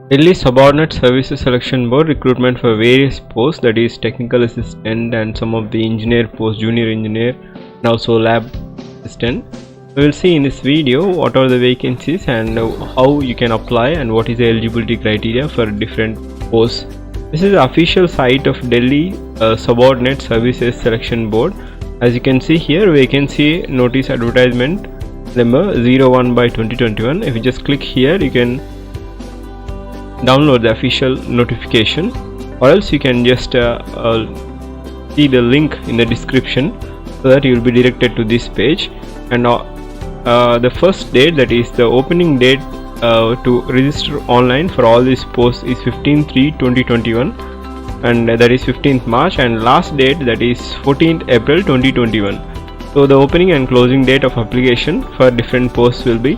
Delhi Subordinate Services Selection Board recruitment for various posts, that is technical assistant and some of the engineer posts, junior engineer and also lab assistant. We will see in this video what are the vacancies and how you can apply and what is the eligibility criteria for different posts. This is the official site of Delhi Subordinate Services Selection Board. As you can see here, vacancy notice advertisement number 01/2021. If you just click here, you can download the official notification, or else you can just see the link in the description so that you will be directed to this page. And the first date, that is the opening date to register online for all these posts, is 15/3/2021, and that is 15th March, and last date, that is 14th April 2021. So the opening and closing date of application for different posts will be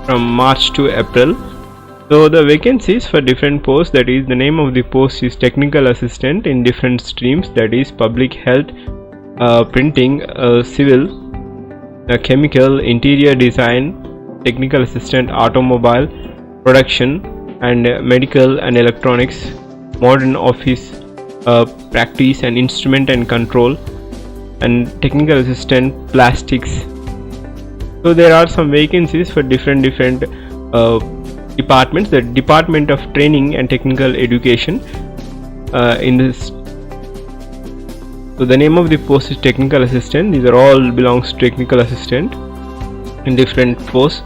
from March to April. So the vacancies for different posts, that is the name of the post is technical assistant in different streams, that is public health, printing, civil, chemical, interior design, technical assistant, automobile, production, and medical and electronics, modern office practice and instrument and control, and technical assistant, plastics. So there are some vacancies for different departments. The Department of Training and Technical Education in this. So the name of the post is technical assistant. These are all belongs to technical assistant in different posts.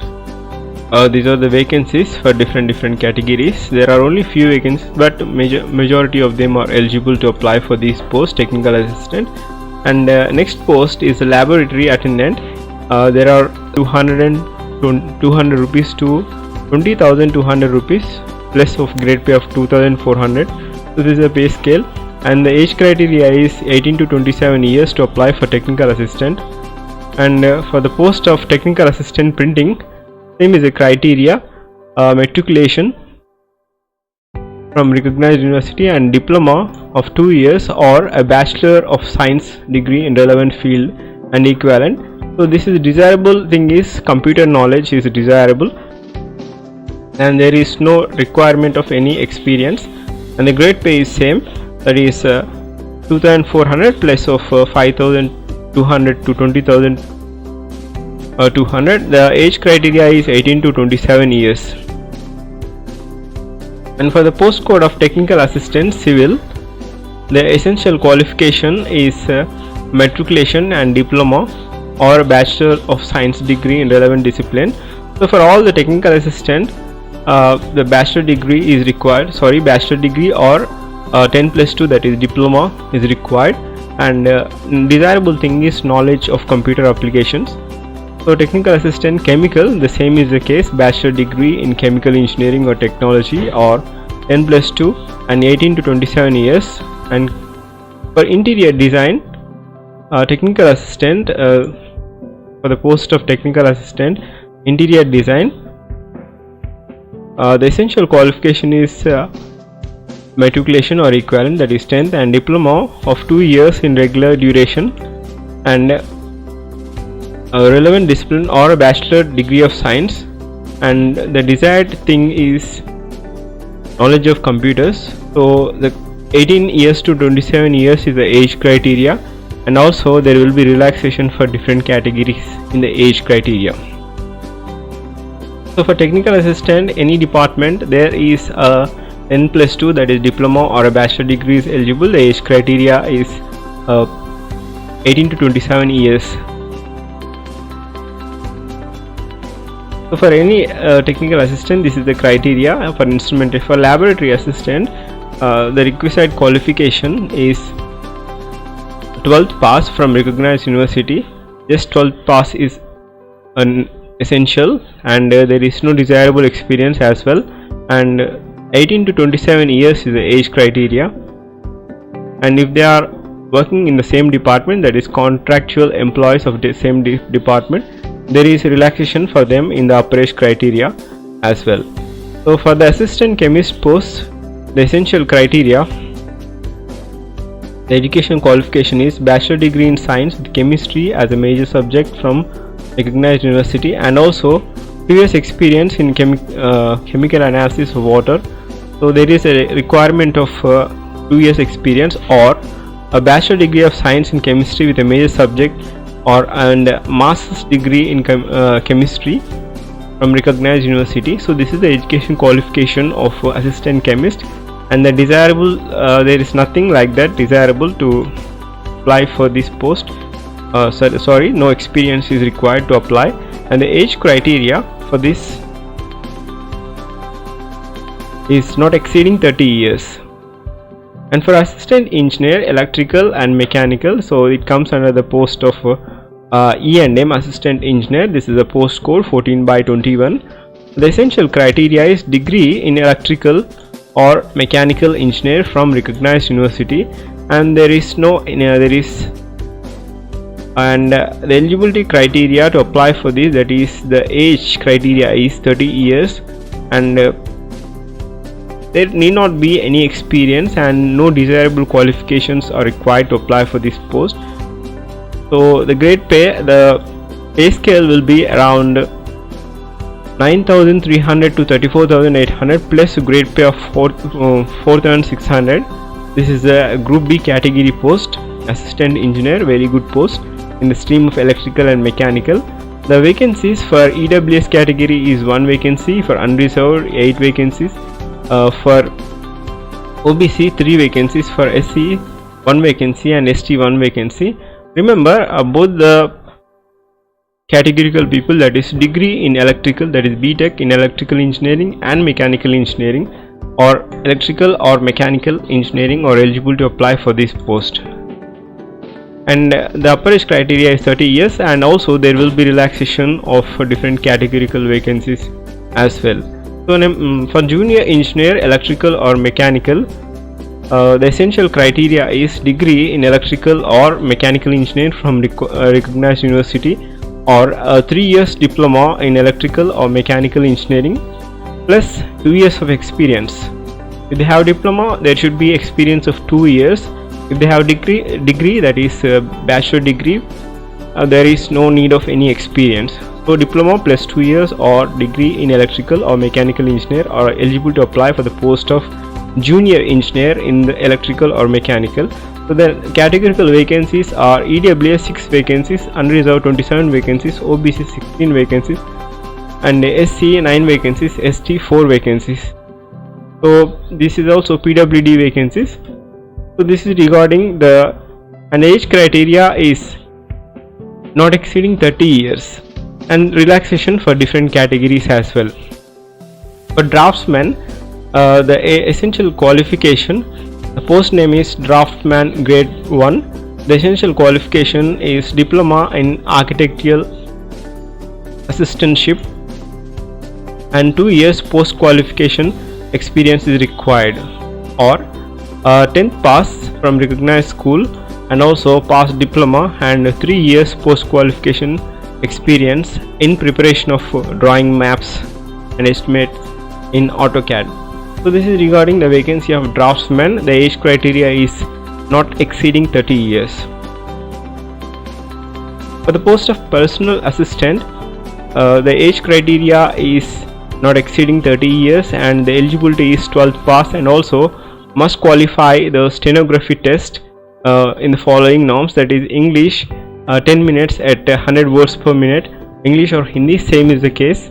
These are the vacancies for different categories. There are only few vacancies, but majority of them are eligible to apply for these posts, technical assistant. And next post is a laboratory attendant. There are 200 rupees to 20,200 rupees plus of grade pay of 2,400. So this is a pay scale, and the age criteria is 18 to 27 years to apply for technical assistant. And for the post of technical assistant printing, same is a criteria, matriculation from recognized university and diploma of 2 years or a bachelor of science degree in relevant field and equivalent. So this is desirable thing is computer knowledge is desirable, and there is no requirement of any experience, and the grade pay is same, that is 2,400 plus of 5,200 to 20,200. The age criteria is 18 to 27 years. And for the postcode of technical assistant civil, the essential qualification is matriculation and diploma or bachelor of science degree in relevant discipline. So for all the technical assistant, the bachelor degree is required, bachelor degree or 10+2, that is diploma, is required, and desirable thing is knowledge of computer applications. So technical assistant chemical, the same is the case, bachelor degree in chemical engineering or technology or 10+2 and 18 to 27 years. And for interior design, technical assistant, for the post of technical assistant interior design, the essential qualification is matriculation or equivalent, that is 10th, and diploma of 2 years in regular duration, and a relevant discipline or a bachelor degree of science. And the desired thing is knowledge of computers. So the 18 years to 27 years is the age criteria, and also there will be relaxation for different categories in the age criteria. So for technical assistant, any department, there is a 10+2, that is diploma or a bachelor degree is eligible. The age criteria is 18 to 27 years. So for any technical assistant, this is the criteria. For instrument, for laboratory assistant, the requisite qualification is 12th pass from recognized university. Just 12th pass is an essential, and there is no desirable experience as well, and 18 to 27 years is the age criteria. And if they are working in the same department, that is contractual employees of the same department, there is relaxation for them in the upper age criteria as well. So for the assistant chemist post, the essential criteria, the education qualification is bachelor degree in science with chemistry as a major subject from recognized university, and also years experience in chemical analysis of water. So there is a requirement of 2 years experience, or a bachelor degree of science in chemistry with a major subject, or and master's degree in chemistry from recognized university. So this is the education qualification of assistant chemist, and the desirable, there is nothing like that desirable to apply for this post. No experience is required to apply, and the age criteria for this is not exceeding 30 years. And for assistant engineer electrical and mechanical, so it comes under the post of E&M assistant engineer. This is a post code 14/21. The essential criteria is degree in electrical or mechanical engineer from recognized university, and the eligibility criteria to apply for this, that is the age criteria is 30 years, and there need not be any experience, and no desirable qualifications are required to apply for this post. So the pay scale will be around 9,300 to 34,800 plus grade pay of 4,600. This is a group B category post, assistant engineer, very good post in the stream of electrical and mechanical. The vacancies for EWS category is 1 vacancy, for unreserved 8 vacancies, for OBC 3 vacancies, for SC 1 vacancy, and ST 1 vacancy. Remember, both the categorical people, that is degree in electrical, that is BTech in electrical engineering and mechanical engineering, or electrical or mechanical engineering, are eligible to apply for this post. And the upper age criteria is 30 years, and also there will be relaxation of different categorical vacancies as well. So for junior engineer electrical or mechanical, the essential criteria is degree in electrical or mechanical engineering from recognized university, or a 3 years diploma in electrical or mechanical engineering plus 2 years of experience. If they have diploma, there should be experience of 2 years. If they have degree, that is bachelor degree, there is no need of any experience. So diploma plus 2 years or degree in electrical or mechanical engineer are eligible to apply for the post of junior engineer in the electrical or mechanical. So the categorical vacancies are EWS 6 vacancies, unreserved 27 vacancies, OBC 16 vacancies, and SC 9 vacancies, ST 4 vacancies. So this is also PWD vacancies. So this is regarding and age criteria is not exceeding 30 years, and relaxation for different categories as well. For draftsman, the essential qualification, the post name is draftsman grade 1. The essential qualification is diploma in architectural assistantship, and 2 years post qualification experience is required, or 10th pass from recognized school, and also pass diploma, and 3 years post qualification experience in preparation of drawing maps and estimates in AutoCAD. So this is regarding the vacancy of draftsman. The age criteria is not exceeding 30 years. For the post of personal assistant, the age criteria is not exceeding 30 years, and the eligibility is 12th pass, and also must qualify the stenography test in the following norms, that is English 10 minutes at 100 words per minute, English or Hindi same is the case.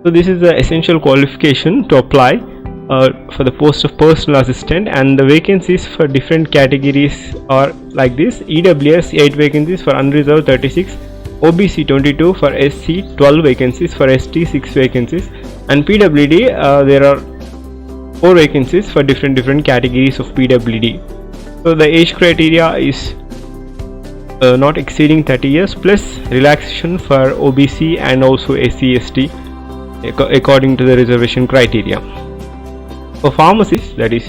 So this is the essential qualification to apply for the post of personal assistant, and the vacancies for different categories are like this: EWS 8 vacancies, for unreserved 36, OBC 22, for SC 12 vacancies, for ST 6 vacancies, and PWD there are 4 vacancies for different categories of PWD. So the age criteria is not exceeding 30 years plus relaxation for OBC and also SC ST according to the reservation criteria. For pharmacists, that is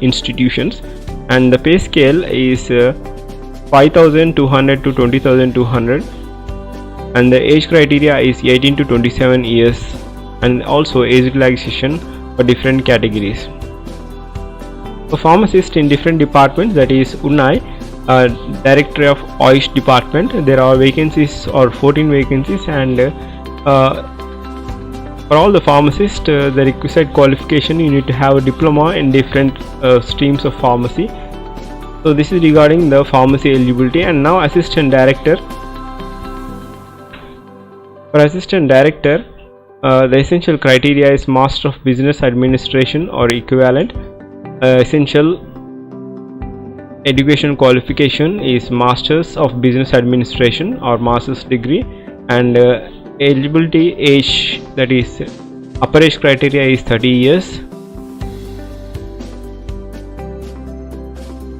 institutions, and the pay scale is 5,200 to 20,200, and the age criteria is 18 to 27 years, and also age relaxation for different categories. For pharmacists in different departments, that is Unai, Director of AYUSH department, there are vacancies or 14 vacancies, and For all the pharmacists, the requisite qualification, you need to have a diploma in different streams of pharmacy. So this is regarding the pharmacy eligibility. And now assistant director. For assistant director, the essential criteria is Master of Business Administration or equivalent. Essential education qualification is Masters of Business Administration or Master's degree, and eligibility age, that is upper age criteria, is 30 years.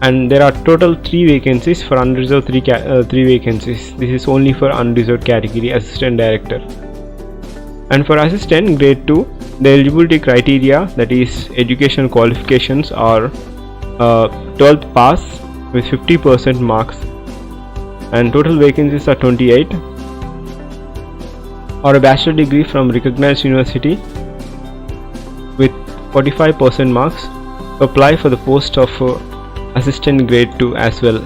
And there are total 3 vacancies. For unreserved 3 vacancies. This is only for unreserved category assistant director. And for assistant grade 2, the eligibility criteria, that is education qualifications, are 12th pass with 50% marks, and total vacancies are 28, or a bachelor degree from recognized university with 45% marks to apply for the post of assistant grade 2 as well.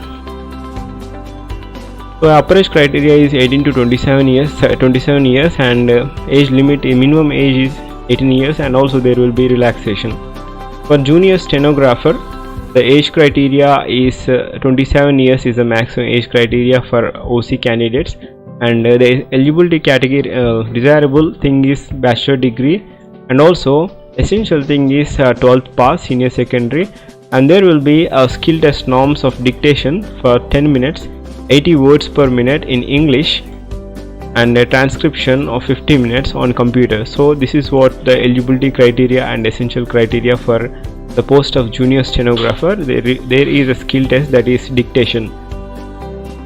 So upper age criteria is 18 to 27 years, and age limit, minimum age is 18 years, and also there will be relaxation. For junior stenographer, the age criteria is 27 years is the maximum age criteria for OC candidates, and the eligibility category, desirable thing is bachelor degree, and also essential thing is 12th pass senior secondary, and there will be a skill test norms of dictation for 10 minutes, 80 words per minute in English, and a transcription of 50 minutes on computer. So this is what the eligibility criteria and essential criteria for the post of junior stenographer. There is a skill test, that is dictation.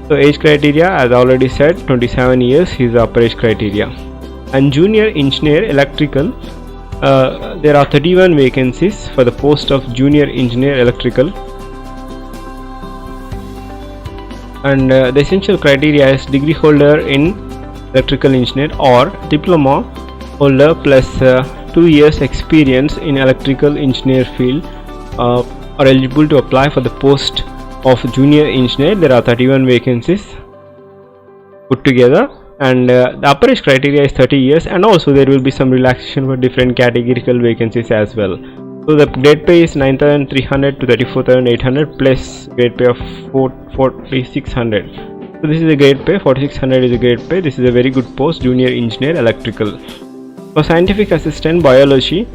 So age criteria, as already said, 27 years is the upper age criteria. And junior engineer electrical, there are 31 vacancies for the post of junior engineer electrical, and the essential criteria is degree holder in electrical engineer or diploma holder plus 2 years experience in electrical engineer field are eligible to apply for the post of junior engineer. There are 31 vacancies put together, and the upper age criteria is 30 years, and also there will be some relaxation for different categorical vacancies as well. So the grade pay is 9,300 to 34,800 plus grade pay of 4,600. So this is a grade pay, 4,600 is a grade pay. This is a very good post, junior engineer electrical. For scientific assistant biology,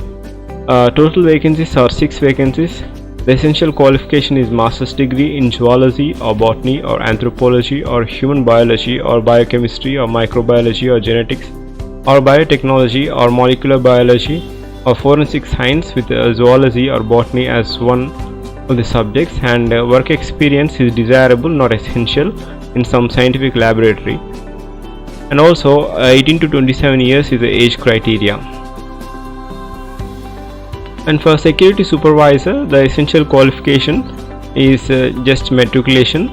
total vacancies are 6 vacancies. The essential qualification is master's degree in zoology or botany or anthropology or human biology or biochemistry or microbiology or genetics or biotechnology or molecular biology or forensic science with zoology or botany as one of the subjects, and work experience is desirable, not essential, in some scientific laboratory. And also 18 to 27 years is the age criteria. And for security supervisor, the essential qualification is just matriculation.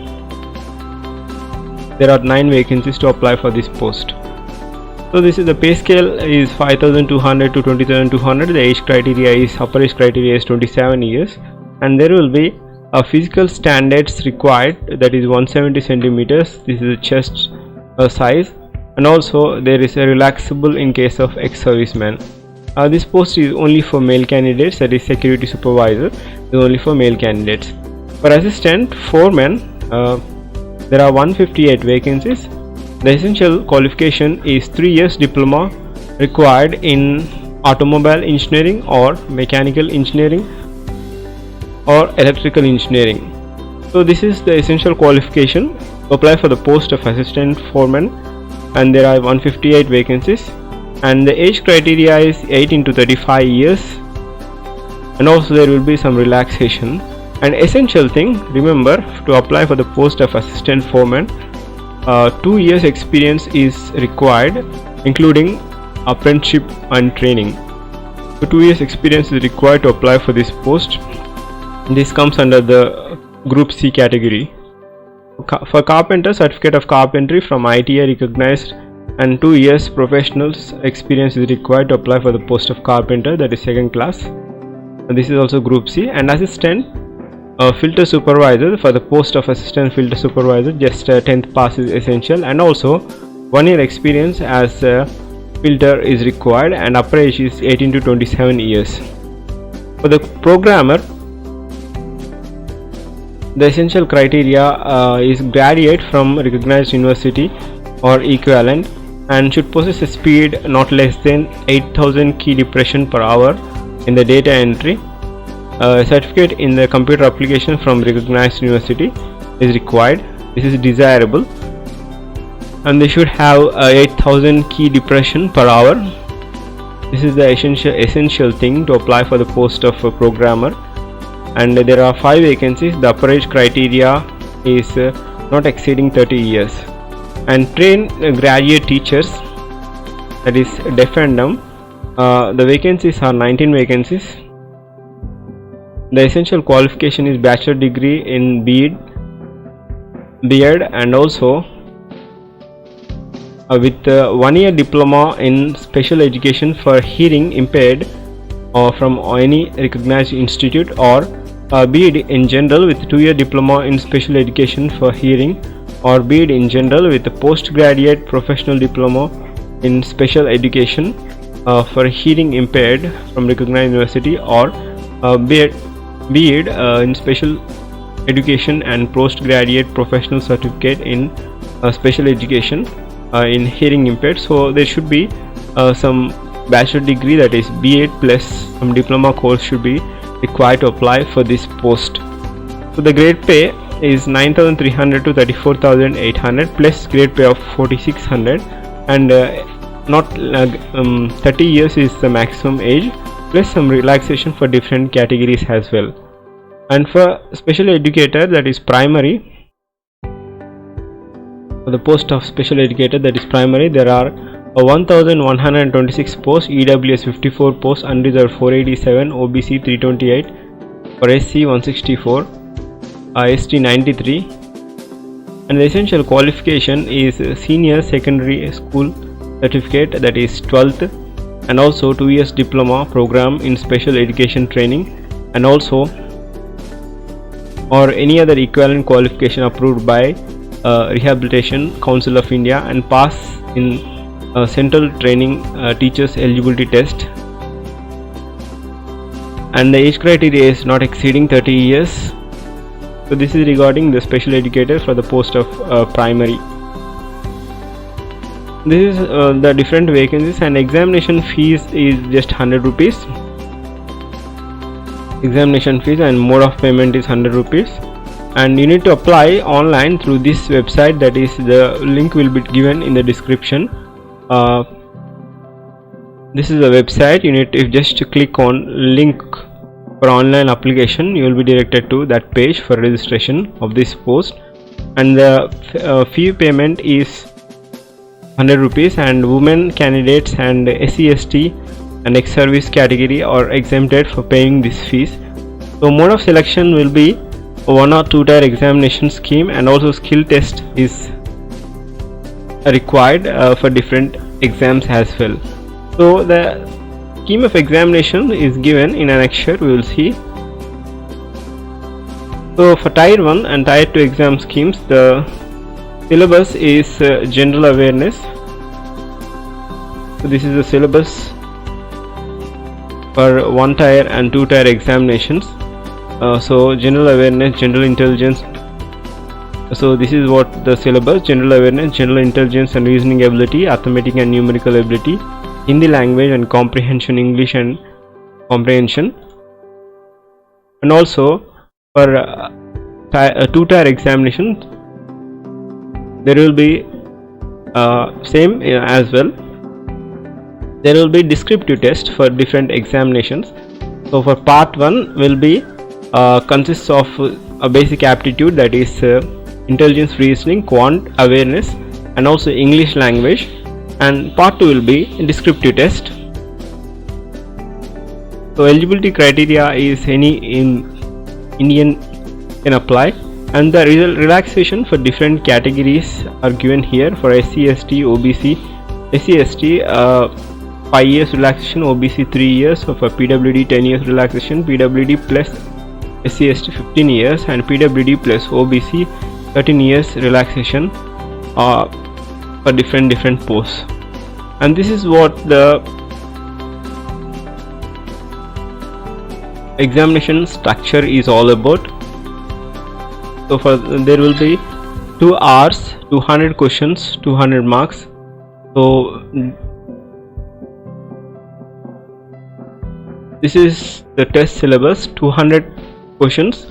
There are 9 vacancies to apply for this post. So this is the pay scale is 5,200 to 20,200. The age criteria is, upper age criteria is 27 years, and there will be a physical standards required, that is 170 centimeters. This is the chest size, and also there is a relaxable in case of ex-serviceman. This post is only for male candidates, that is security supervisor is only for male candidates. For assistant foreman, there are 158 vacancies. The essential qualification is 3 years diploma required in automobile engineering or mechanical engineering or electrical engineering. So this is the essential qualification to apply for the post of assistant foreman, and there are 158 vacancies, and the age criteria is 18 to 35 years, and also there will be some relaxation. And essential thing, remember, to apply for the post of assistant foreman, 2 years experience is required, including apprenticeship and training. So 2 years experience is required to apply for this post. This comes under the group C category. For carpenter, certificate of carpentry from ITI recognized, and 2 years professional experience is required to apply for the post of carpenter, that is second class. And this is also group C. And assistant filter supervisor, for the post of assistant filter supervisor, just 10th pass is essential, and also 1 year experience as filter is required, and upper age is 18 to 27 years. For the programmer, the essential criteria is graduate from recognized university or equivalent and should possess a speed not less than 8000 key depression per hour in the data entry. A certificate in the computer application from recognized university is required. This is desirable, and they should have 8000 key depression per hour. This is the essential thing to apply for the post of a programmer. And there are 5 vacancies. The upper age criteria is not exceeding 30 years. And train graduate teachers, that is deaf and dumb. The vacancies are 19 vacancies. The essential qualification is bachelor degree in B.Ed, and also with 1 year diploma in special education for hearing impaired or from any recognized institute, or B.Ed in general with 2 year diploma in special education for hearing, or B.Ed in general with a postgraduate professional diploma in special education for hearing impaired from recognized university, or B.Ed in special education and postgraduate professional certificate in special education in hearing impaired. So there should be some bachelor degree, that is B.Ed plus some diploma course should be required to apply for this post. So the grade pay is 9,300 to 34,800 plus grade pay of 4,600, and not 30 years is the maximum age, plus some relaxation for different categories as well. And for special educator, that is primary, for the post of special educator, that is primary, there are 1126 posts, EWS 54 posts, unreserved 487, OBC 328, for SC 164, ST 93, and the essential qualification is senior secondary school certificate, that is 12th, and also 2 years diploma program in special education training, and also or any other equivalent qualification approved by Rehabilitation Council of India, and pass in Central Training Teachers Eligibility Test. And the age criteria is not exceeding 30 years. So this is regarding the special educator for the post of primary. This is the different vacancies, and examination fees is just 100 rupees. Examination fees and mode of payment is 100 rupees, and you need to apply online through this website, that is the link will be given in the description. This is the website. You need to just click on link for online application, you will be directed to that page for registration of this post. And the fee payment is 100 rupees, and women candidates and SC/ST and ex-service category are exempted for paying these fees. So mode of selection will be 1 or 2 tier examination scheme, and also skill test is required for different exams as well. So the scheme of examination is given in annexure, we will see. So for tier 1 and tier 2 exam schemes, the syllabus is general awareness. So this is the syllabus for 1 tier and 2 tier examinations. So general awareness, general intelligence. So this is what the syllabus: general awareness, general intelligence and reasoning ability, arithmetic and numerical ability, Hindi language and comprehension, English and comprehension. And also for 2 tier examination, there will be same as well. There will be descriptive test for different examinations. So for part 1 will be consists of a basic aptitude, that is intelligence, reasoning, quant awareness and also English language, and part 2 will be descriptive test. So eligibility criteria is any Indian can apply, and the relaxation for different categories are given here. For SC/ST, OBC, SC/ST 5 years relaxation, OBC 3 years. So for PWD 10 years relaxation, PWD plus SC/ST 15 years, and PWD plus OBC 13 years relaxation for different posts. And this is what the examination structure is all about. So there will be 2 hours, 200 questions, 200 marks. So this is the test syllabus: 200 questions,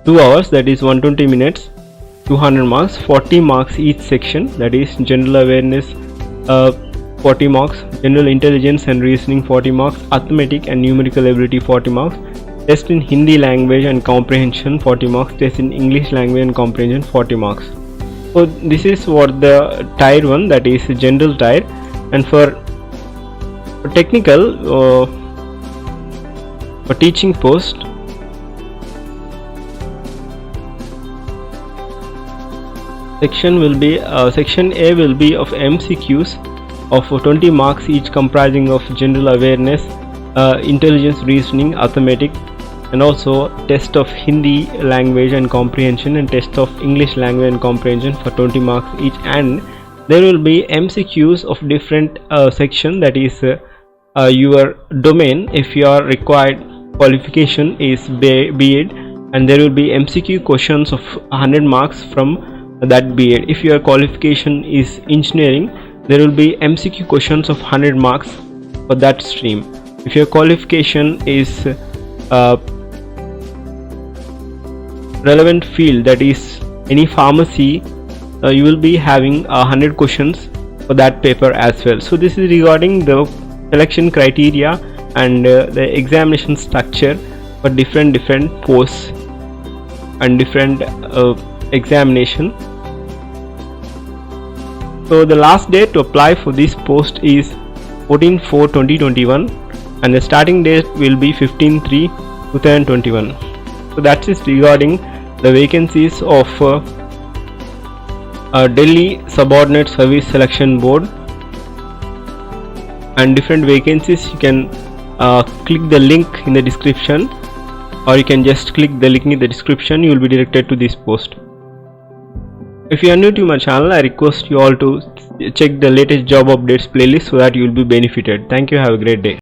2 hours, that is 120 minutes, 200 marks, 40 marks each section, that is general awareness 40 marks, general intelligence and reasoning 40 marks, arithmetic and numerical ability 40 marks, test in Hindi language and comprehension 40 marks, test in English language and comprehension 40 marks. So this is what the tier 1, that is general tier. And for technical, for teaching post, section A will be of MCQs of 20 marks each, comprising of general awareness, intelligence, reasoning, arithmetic, and also test of Hindi language and comprehension and test of English language and comprehension for 20 marks each. And there will be MCQs of different section, that is your domain. If your required qualification is B.Ed, and there will be MCQ questions of 100 marks from that B.Ed. If your qualification is engineering, there will be MCQ questions of 100 marks for that stream. If your qualification is relevant field, that is any pharmacy, you will be having 100 questions for that paper as well. So this is regarding the selection criteria and the examination structure for different posts and different examination. So the last date to apply for this post is 14/4/2021, and the starting date will be 15/3/2021. So that is regarding the vacancies of Delhi Subordinate Service Selection Board, and different vacancies. You can click the link in the description, or you can just click the link in the description. You will be directed to this post. If you are new to my channel, I request you all to check the latest job updates playlist so that you will be benefited. Thank you. Have a great day.